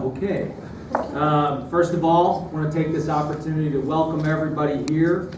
Okay. First of all, I want to take this opportunity to welcome everybody here.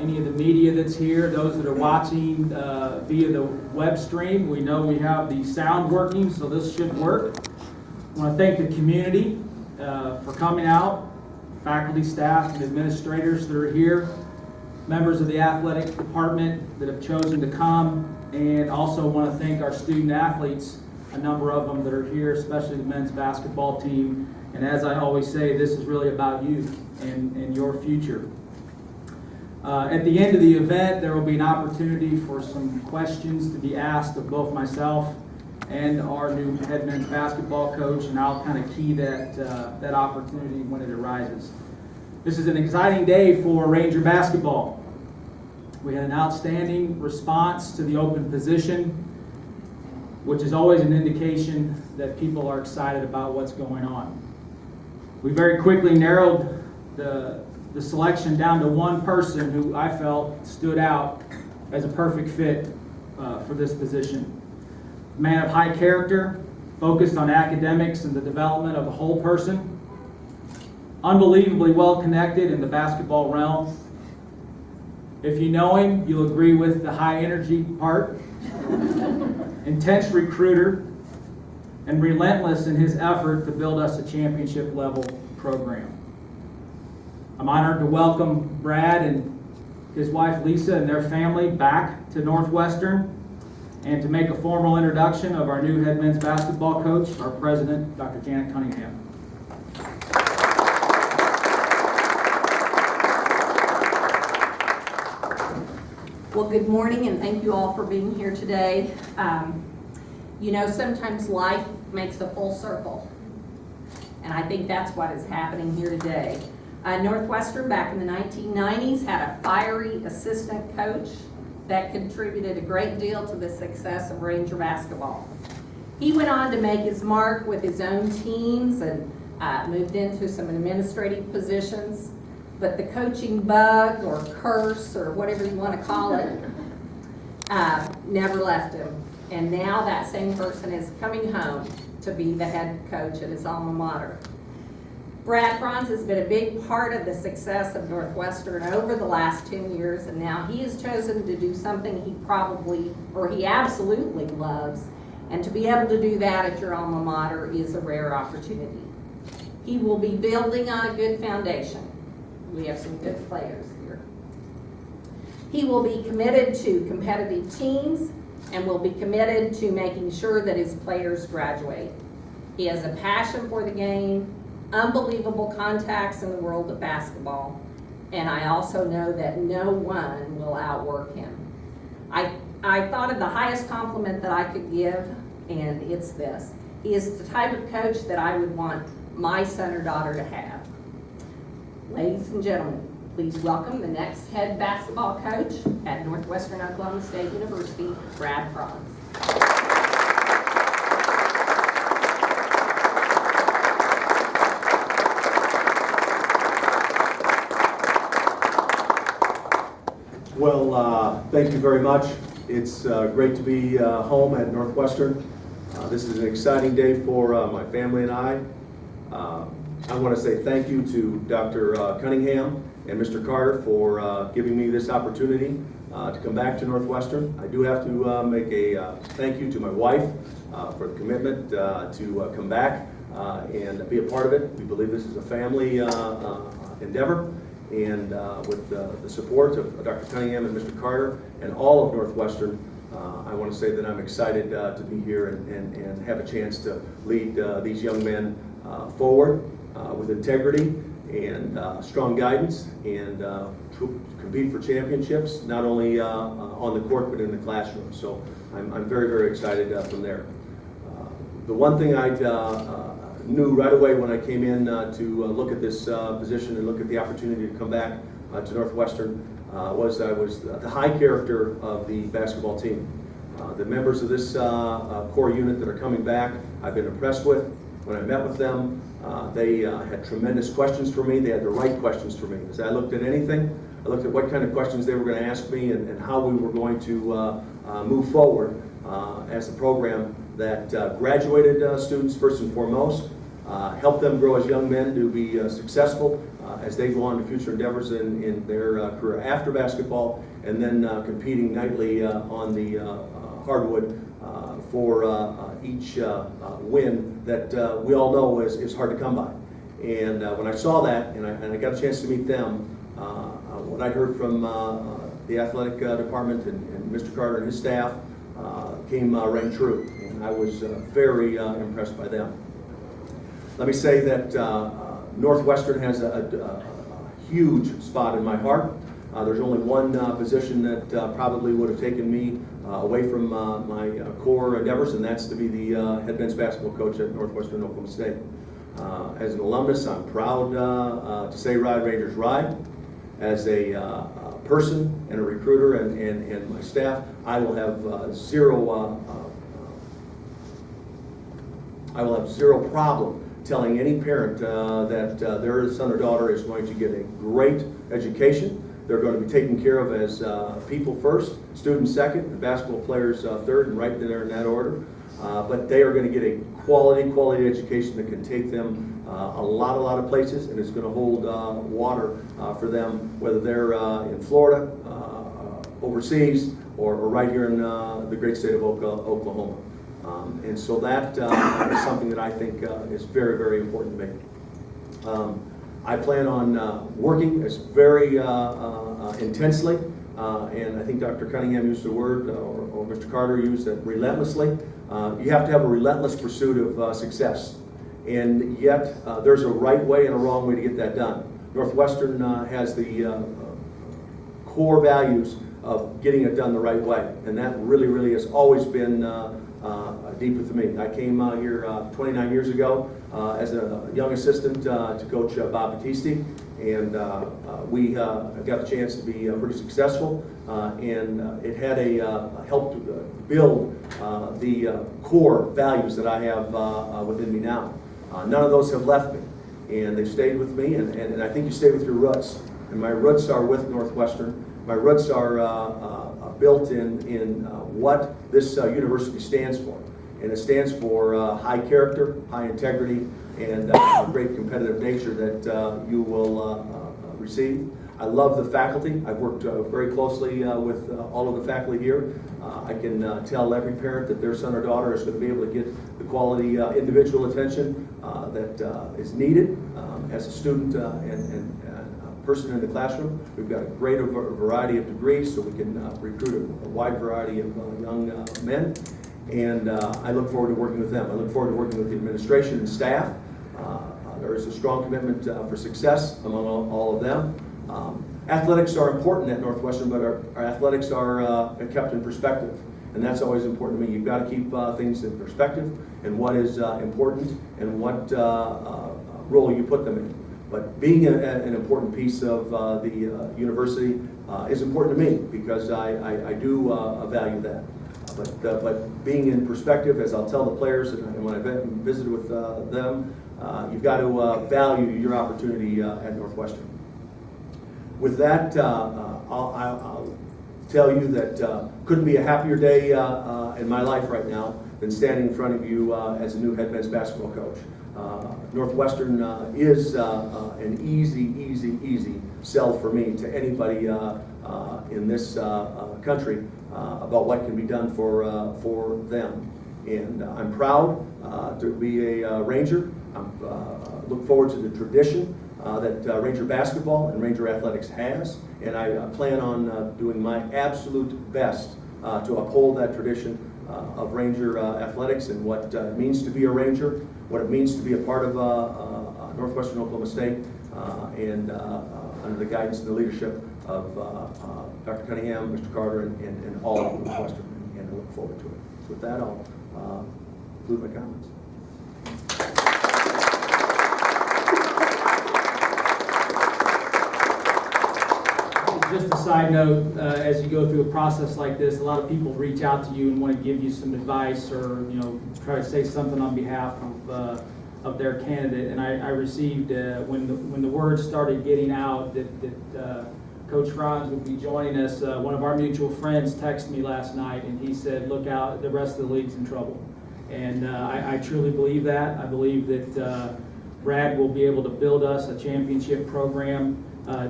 Any of the media that's here, those that are watching via the web stream, we know we have the sound working, so this should work. I want to thank the community for coming out, faculty, staff, and administrators that are here, members of the athletic department that have chosen to come, and also want to thank our student athletes, a number of them that are here, especially the men's basketball team. And as I always say, this is really about you and your future. At the end of the event, there will be an opportunity for some questions to be asked of both myself and our new head men's basketball coach, and I'll kind of key that opportunity when it arises. This is an exciting day for Ranger basketball. We had an outstanding response to the open position, which is always an indication that people are excited about what's going on. We very quickly narrowed the selection down to one person who I felt stood out as a perfect fit for this position. A man of high character, focused on academics and the development of the whole person, unbelievably well connected in the basketball realm. If you know him, you'll agree with the high energy part. Intense recruiter, and relentless in his effort to build us a championship level program. I'm honored to welcome Brad and his wife Lisa and their family back to Northwestern, and to make a formal introduction of our new head men's basketball coach, our president, Dr. Cunningham. Well, good morning, and thank you all for being here today. You know, sometimes life makes a full circle, and I think that's what is happening here today. Northwestern, back in the 1990s, had a fiery assistant coach that contributed a great deal to the success of Ranger basketball. He went on to make his mark with his own teams and moved into some administrative positions. But the coaching bug or curse or whatever you want to call it never left him. And now that same person is coming home to be the head coach at his alma mater. Brad Franz has been a big part of the success of Northwestern over the last 10 years, and now he has chosen to do something he absolutely loves. And to be able to do that at your alma mater is a rare opportunity. He will be building on a good foundation. We have some good players here. He will be committed to competitive teams and will be committed to making sure that his players graduate. He has a passion for the game, unbelievable contacts in the world of basketball, and I also know that no one will outwork him. I thought of the highest compliment that I could give, and it's this. He is the type of coach that I would want my son or daughter to have. Ladies and gentlemen, please welcome the next head basketball coach at Northwestern Oklahoma State University, Brad Franz. Well, thank you very much. It's great to be home at Northwestern. This is an exciting day for my family and I. I want to say thank you to Dr. Cunningham and Mr. Carter for giving me this opportunity to come back to Northwestern. I do have to make a thank you to my wife for the commitment to come back and be a part of it. We believe this is a family endeavor, and with the support of Dr. Cunningham and Mr. Carter and all of Northwestern, I want to say that I'm excited to be here and have a chance to lead these young men forward with integrity and strong guidance, and to compete for championships, not only on the court but in the classroom. So I'm very, very excited from there. The one thing I knew right away when I came in to look at this position and look at the opportunity to come back to Northwestern was the high character of the basketball team. The members of this core unit that are coming back, I've been impressed with. When I met with them, they had tremendous questions for me. They had the right questions for me. As I looked at anything, I looked at what kind of questions they were going to ask me and how we were going to move forward as a program that graduated students first and foremost, help them grow as young men to be successful as they go on to future endeavors in their career after basketball, and then competing nightly on the hardwood for each win that we all know is hard to come by. And when I saw that, and I got a chance to meet them, what I heard from the athletic department and Mr. Carter and his staff rang true, and I was very impressed by them. Let me say that Northwestern has a huge spot in my heart. There's only one position that probably would have taken me away from my core endeavors, and that's to be the head men's basketball coach at Northwestern Oklahoma State. As an alumnus, I'm proud to say Ride Rangers Ride. As a person and a recruiter and my staff, I will have zero problem telling any parent that their son or daughter is going to get a great education. They're going to be taken care of as people first, students second, and basketball players third, and right there in that order. But they are going to get a quality education that can take them a lot of places, and it's going to hold water for them, whether they're in Florida, overseas, or right here in the great state of Oklahoma. And so that is something that I think is very important to me. I plan on working very intensely, and I think Dr. Cunningham used the word, or Mr. Carter used it, relentlessly. You have to have a relentless pursuit of success, and yet there's a right way and a wrong way to get that done. Northwestern has the core values of getting it done the right way, and that really has always been deep with me. I came here 29 years ago as a young assistant to Coach Bob Battisti, and we got the chance to be pretty successful, and it had helped build the core values that I have within me now. None of those have left me, and they've stayed with me, and I think you stay with your roots. And my roots are with Northwestern. My roots are built in what this university stands for. And it stands for high character, high integrity, and a great competitive nature that you will receive. I love the faculty. I've worked very closely with all of the faculty here. I can tell every parent that their son or daughter is going to be able to get the quality individual attention that is needed as a student and person in the classroom. We've got a great variety of degrees, so we can recruit a wide variety of young men. And I look forward to working with them. I look forward to working with the administration and staff. There is a strong commitment for success among all of them. Athletics are important at Northwestern, but our athletics are kept in perspective. And that's always important to me. You've got to keep things in perspective and what is important and what role you put them in. But being an important piece of the university is important to me because I do value that. But being in perspective, as I'll tell the players and when I visited with them, you've got to value your opportunity at Northwestern. With that, I'll tell you that couldn't be a happier day in my life right now than standing in front of you as a new head men's basketball coach. Northwestern is an easy sell for me to anybody in this country about what can be done for them. And I'm proud to be a Ranger. I look forward to the tradition that Ranger basketball and Ranger athletics has, and I plan on doing my absolute best to uphold that tradition of Ranger athletics and what it means to be a Ranger, what it means to be a part of Northwestern Oklahoma State, and under the guidance and the leadership of Dr. Cunningham, Mr. Carter, and all of Northwestern, and I look forward to it. So with that, I'll conclude my comments. Just a side note, as you go through a process like this, a lot of people reach out to you and want to give you some advice or try to say something on behalf of their candidate. And I received when the word started getting out that Coach Franz would be joining us. One of our mutual friends texted me last night and he said, "Look out, the rest of the league's in trouble." And I truly believe that. I believe that Brad will be able to build us a championship program,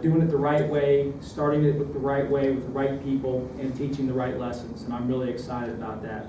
doing it the right way, starting it with the right way, with the right people, and teaching the right lessons, and I'm really excited about that.